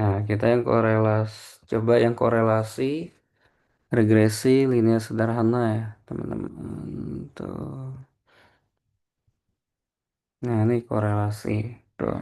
Nah, kita yang coba yang korelasi, regresi, linear sederhana ya, teman-teman. Tuh. Nah, ini korelasi. Tuh.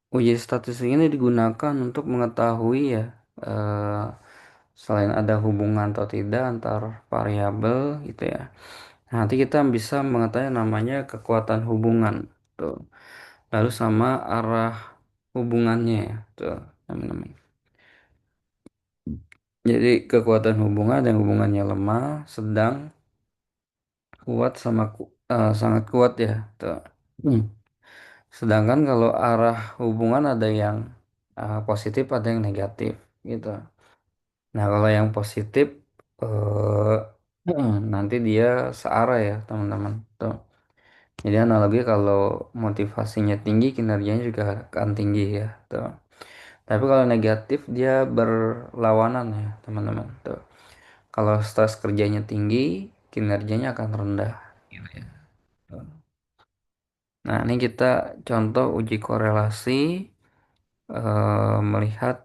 Uji statistik ini digunakan untuk mengetahui ya, eh, selain ada hubungan atau tidak antar variabel gitu ya. Nanti kita bisa mengetahui namanya kekuatan hubungan. Tuh. Lalu sama arah hubungannya ya. Tuh, teman-teman. Jadi kekuatan hubungan yang hubungannya lemah, sedang, kuat sama sangat kuat ya. Tuh. Hmm. Sedangkan kalau arah hubungan ada yang positif, ada yang negatif gitu. Nah, kalau yang positif nanti dia searah ya, teman-teman. Tuh. Jadi analogi kalau motivasinya tinggi, kinerjanya juga akan tinggi ya. Tuh. Tapi kalau negatif dia berlawanan ya, teman-teman. Tuh. Kalau stres kerjanya tinggi, kinerjanya akan rendah. Gitu ya. Tuh. Nah, ini kita contoh uji korelasi, melihat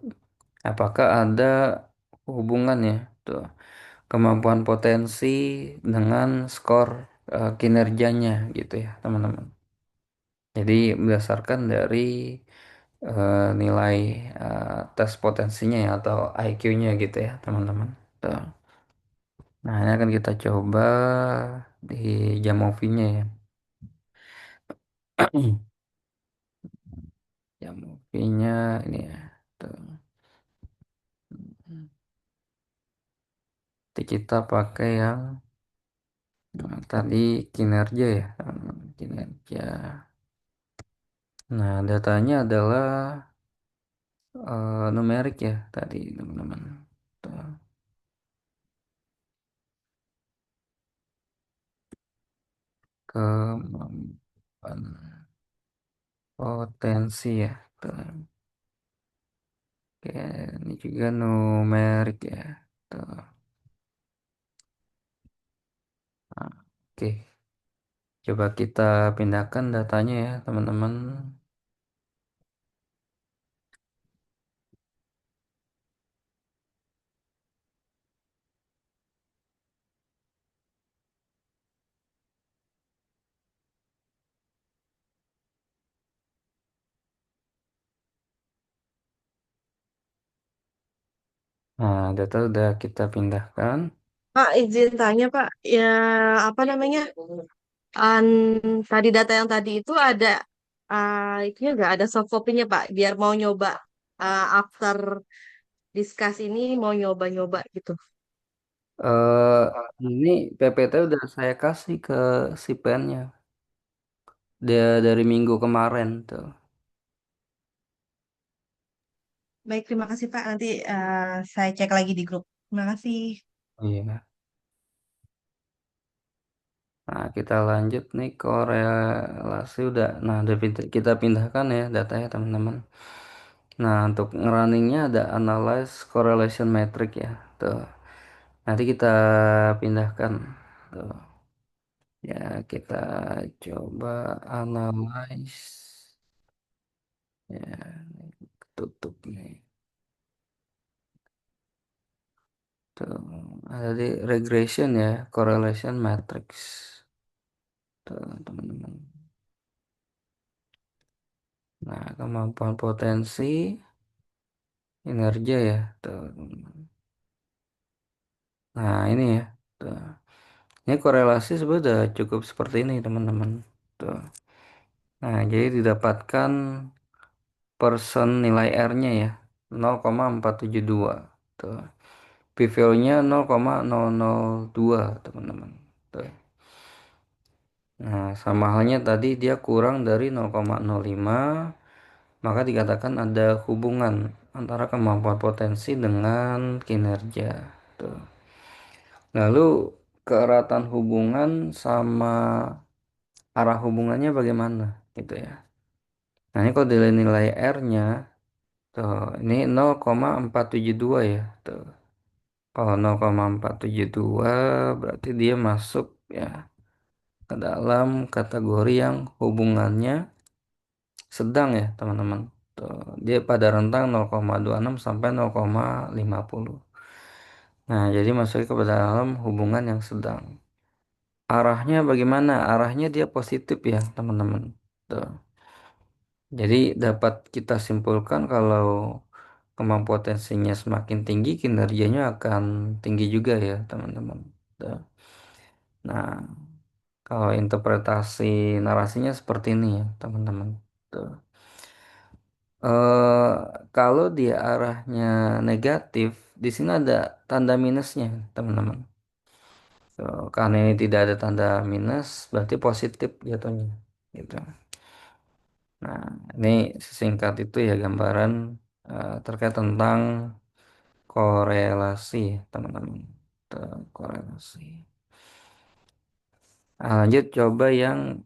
apakah ada hubungannya tuh kemampuan potensi dengan skor kinerjanya gitu ya, teman-teman. Jadi berdasarkan dari nilai tes potensinya ya atau IQ-nya gitu ya, teman-teman. Tuh. Nah, ini akan kita coba di Jamovi-nya ya. Jamovi-nya ini ya. Tuh. Nanti kita pakai yang tadi kinerja ya, teman-teman. Kinerja. Nah, datanya adalah numerik ya tadi, teman-teman. Tuh. Kemampuan potensi ya. Tuh. Oke, ini juga numerik ya. Tuh. Nah, oke, coba kita pindahkan datanya ya, teman-teman. Nah, data udah kita pindahkan. Pak, izin tanya Pak, ya apa namanya? An, tadi data yang tadi itu ada itu nggak ada soft copy-nya Pak, biar mau nyoba after discuss ini mau nyoba-nyoba gitu. eh ini PPT udah saya kasih ke si pennya. Dia dari minggu kemarin tuh. Baik, terima kasih Pak. Nanti saya cek lagi di grup. Terima kasih. Iya. Nah, kita lanjut nih korelasi udah. Nah, kita pindahkan ya datanya teman-teman. Nah, untuk ngerunningnya ada analyze correlation metric ya. Tuh. Nanti kita pindahkan. Tuh. Ya, kita coba analyze. Ya, tutup nih. Tuh. Ada di regression ya, correlation matrix. Tuh, teman-teman. Nah, kemampuan potensi, kinerja ya. Tuh, teman-teman. Nah, ini ya. Tuh. Ini korelasi sebenarnya udah cukup seperti ini, teman-teman. Tuh. Nah, jadi didapatkan persen nilai R-nya ya 0,472. Tuh. P-value-nya 0,002, teman-teman. Tuh. Nah, sama halnya tadi dia kurang dari 0,05, maka dikatakan ada hubungan antara kemampuan potensi dengan kinerja. Tuh. Lalu keeratan hubungan sama arah hubungannya bagaimana gitu ya. Nah, ini kalau dilihat nilai R-nya tuh ini 0,472 ya. Tuh. Kalau 0,472 berarti dia masuk ya ke dalam kategori yang hubungannya sedang ya, teman-teman. dia pada rentang 0,26 sampai 0,50. Nah, jadi masuk ke dalam hubungan yang sedang. Arahnya bagaimana? Arahnya dia positif ya, teman-teman. Tuh. Jadi dapat kita simpulkan kalau kemampuan potensinya semakin tinggi, kinerjanya akan tinggi juga ya, teman-teman. Tuh. Nah, kalau interpretasi narasinya seperti ini ya, teman-teman. Tuh. eh Kalau dia arahnya negatif, di sini ada tanda minusnya, teman-teman. Karena ini tidak ada tanda minus, berarti positif jatuhnya. Gitu. Nah, ini singkat itu ya gambaran terkait tentang korelasi, teman-teman. Korelasi. Nah, lanjut coba yang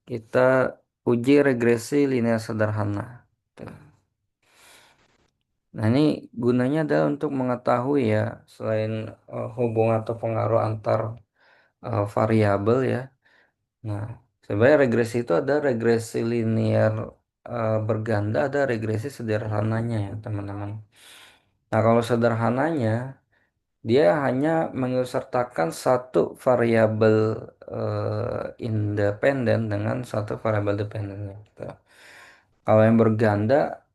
kita uji regresi linear sederhana. Tuh. Nah, ini gunanya adalah untuk mengetahui ya, selain hubungan atau pengaruh antar variabel ya. Nah, sebenarnya regresi itu ada regresi linear berganda, ada regresi sederhananya ya, teman-teman. Nah, kalau sederhananya, dia hanya mengikutsertakan satu variabel independen dengan satu variabel dependennya. Gitu. Kalau yang berganda,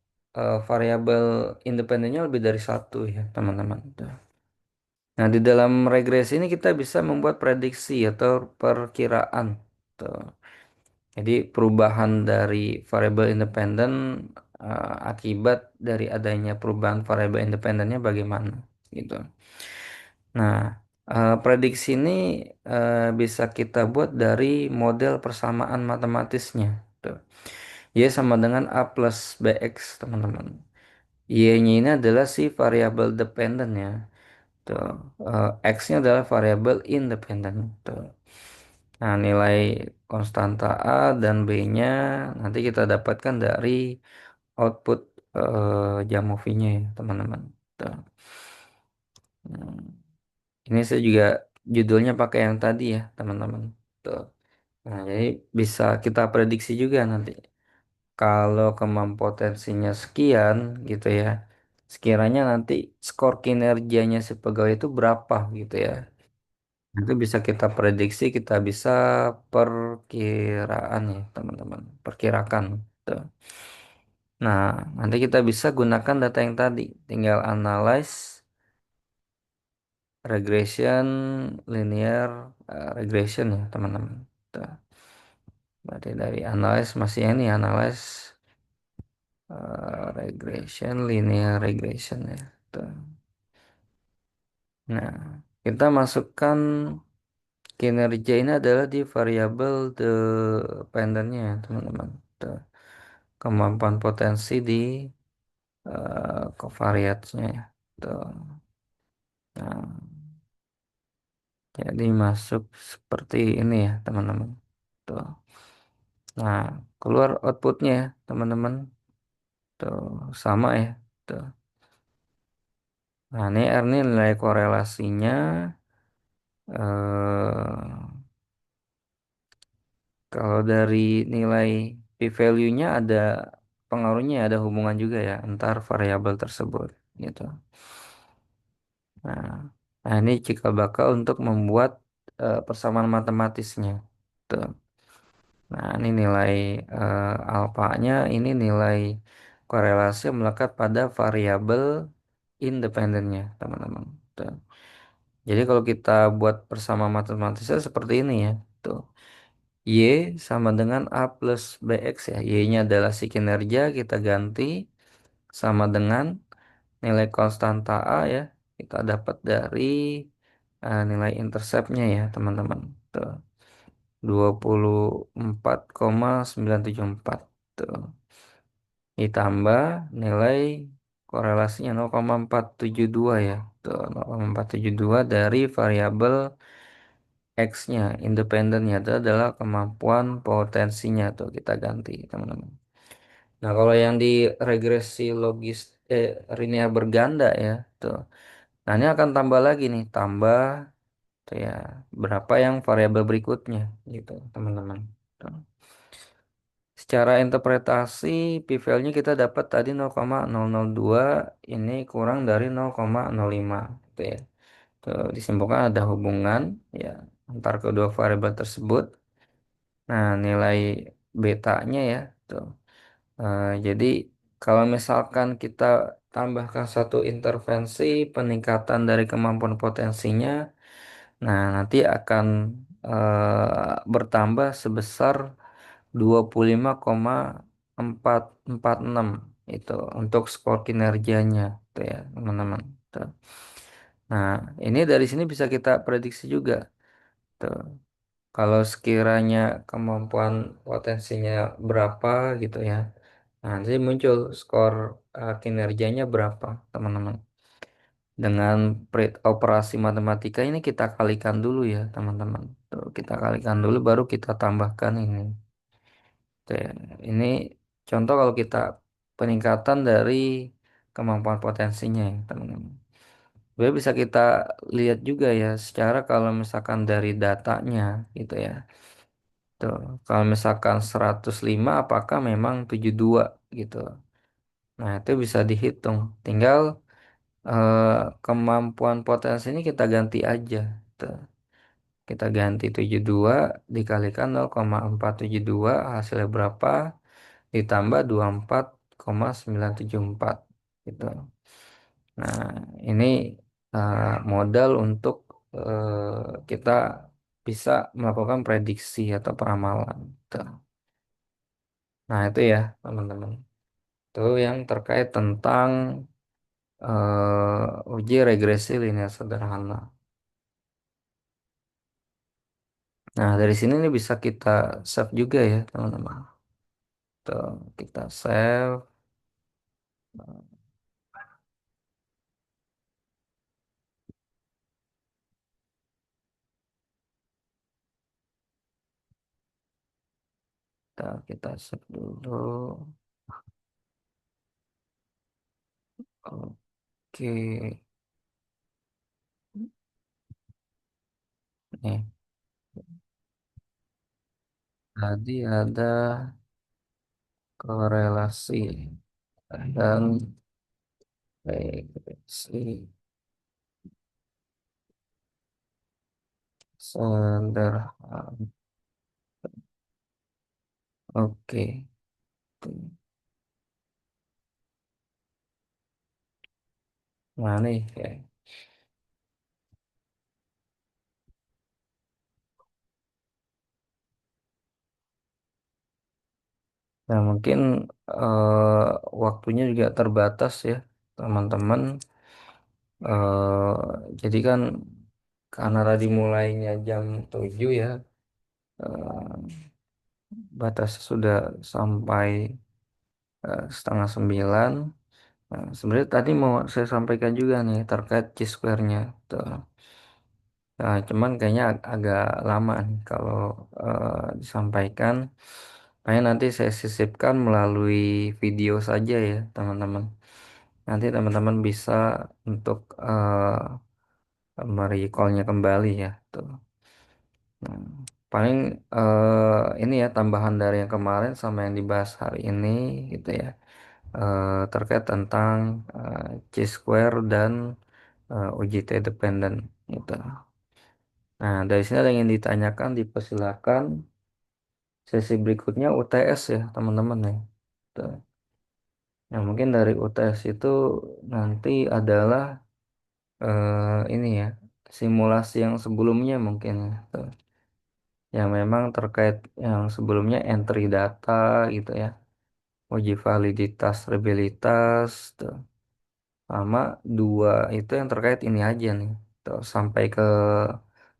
variabel independennya lebih dari satu ya, teman-teman. Gitu. Nah, di dalam regresi ini kita bisa membuat prediksi atau perkiraan. Tuh. Jadi perubahan dari variabel independen akibat dari adanya perubahan variabel independennya bagaimana gitu. Nah, prediksi ini bisa kita buat dari model persamaan matematisnya. Tuh. Y sama dengan A plus BX, teman-teman. Y-nya ini adalah si variabel dependen ya. Tuh. X-nya adalah variabel independen. Tuh. Nah, nilai konstanta A dan B-nya nanti kita dapatkan dari output Jamovi-nya ya, teman-teman. Tuh. Hmm. Ini saya juga judulnya pakai yang tadi ya, teman-teman. Tuh. Nah, jadi bisa kita prediksi juga nanti. Kalau kemampuan potensinya sekian gitu ya. Sekiranya nanti skor kinerjanya si pegawai itu berapa gitu ya. Itu bisa kita prediksi, kita bisa perkiraan ya, teman-teman. Perkirakan. Tuh. Nah, nanti kita bisa gunakan data yang tadi. Tinggal analyze, regression, linear, regression ya, teman-teman. Tuh. Berarti dari analyze masih ini, analyze, regression, linear regression ya. Tuh. Nah, kita masukkan kinerja ini adalah di variabel dependennya, teman-teman. Tuh. Kemampuan potensi di covariates-nya ya. Tuh. Nah, jadi masuk seperti ini ya, teman-teman. Tuh. Nah, keluar outputnya ya, teman-teman. Tuh, sama ya. Tuh. Nah, ini R ini nilai korelasinya. Kalau dari nilai p-value-nya ada pengaruhnya, ada hubungan juga ya antar variabel tersebut gitu. Nah, nah ini cikal bakal untuk membuat persamaan matematisnya. Tuh. Nah, ini nilai alfanya, ini nilai korelasi yang melekat pada variabel independennya, teman-teman. Tuh. Jadi kalau kita buat persamaan matematisnya seperti ini ya. Tuh. Y sama dengan A plus BX ya. Y-nya adalah si kinerja, kita ganti sama dengan nilai konstanta A ya. Kita dapat dari nilai interceptnya ya teman-teman. Tuh. 24,974. Tuh. Ditambah nilai korelasinya 0,472 ya. Tuh, 0,472 dari variabel X-nya, independennya itu adalah kemampuan potensinya tuh kita ganti teman-teman. Nah kalau yang di regresi logis linear berganda ya tuh. Nah ini akan tambah lagi nih, tambah tuh ya berapa yang variabel berikutnya gitu teman-teman. Tuh. secara interpretasi P value-nya kita dapat tadi 0,002 ini kurang dari 0,05 gitu ya. Tuh, disimpulkan ada hubungan ya antar kedua variabel tersebut. Nah, nilai betanya ya tuh. Jadi kalau misalkan kita tambahkan satu intervensi peningkatan dari kemampuan potensinya, nah nanti akan bertambah sebesar 25,446 itu untuk skor kinerjanya tuh ya teman-teman. Tuh. Nah, ini dari sini bisa kita prediksi juga tuh. Kalau sekiranya kemampuan potensinya berapa gitu ya. Nah, nanti muncul skor kinerjanya berapa, teman-teman. Dengan operasi matematika ini kita kalikan dulu ya, teman-teman. Tuh, kita kalikan dulu baru kita tambahkan ini. Tuh ya. Ini contoh kalau kita peningkatan dari kemampuan potensinya ya, teman-teman. Sebenarnya bisa kita lihat juga ya, secara kalau misalkan dari datanya gitu ya. Tuh, kalau misalkan 105 apakah memang 72 gitu. Nah, itu bisa dihitung. Tinggal eh, kemampuan potensi ini kita ganti aja. Tuh. Kita ganti 72 dikalikan 0,472 hasilnya berapa ditambah 24,974 gitu. Nah, ini modal untuk kita bisa melakukan prediksi atau peramalan. Tuh. Nah, itu ya, teman-teman. Itu yang terkait tentang uji regresi linear sederhana. Nah, dari sini nih bisa kita save juga ya, teman-teman. Tuh, kita save. Kita save dulu. Oke. Nih, tadi ada korelasi dan regresi sederhana. Oke. Nah, nih, ya. Nah, mungkin waktunya juga terbatas ya, teman-teman. Jadi kan karena tadi mulainya jam 7 ya, eh, batasnya sudah sampai setengah 9. Nah, sebenarnya tadi mau saya sampaikan juga nih terkait Chi-square-nya. Tuh. Nah, cuman kayaknya agak lama nih kalau disampaikan. Makanya nanti saya sisipkan melalui video saja ya, teman-teman. Nanti teman-teman bisa untuk merecallnya kembali ya. Tuh. Nah, paling ini ya tambahan dari yang kemarin sama yang dibahas hari ini gitu ya. Terkait tentang Chi-square dan uji T dependent gitu. Nah, dari sini ada yang ingin ditanyakan, dipersilakan. Sesi berikutnya UTS ya, teman-teman ya. Tuh. Yang mungkin dari UTS itu nanti adalah ini ya, simulasi yang sebelumnya mungkin ya. Tuh. Yang memang terkait yang sebelumnya entry data gitu ya. Uji validitas, reliabilitas, tuh. Sama dua itu yang terkait ini aja nih. Tuh, sampai ke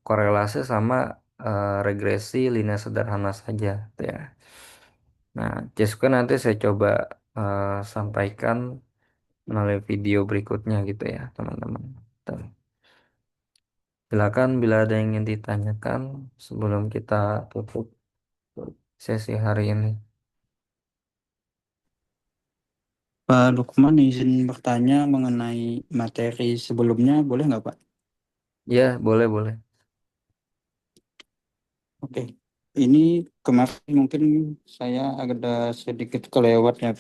korelasi sama regresi linear sederhana saja. Tuh ya. Nah, Cisco nanti saya coba sampaikan melalui video berikutnya gitu ya, teman-teman. Tuh. Silakan bila ada yang ingin ditanyakan sebelum kita tutup sesi hari ini. Pak Lukman izin bertanya mengenai materi sebelumnya, boleh nggak Pak? Ya, boleh, boleh. Oke. ini kemarin mungkin saya ada sedikit kelewat ya Pak.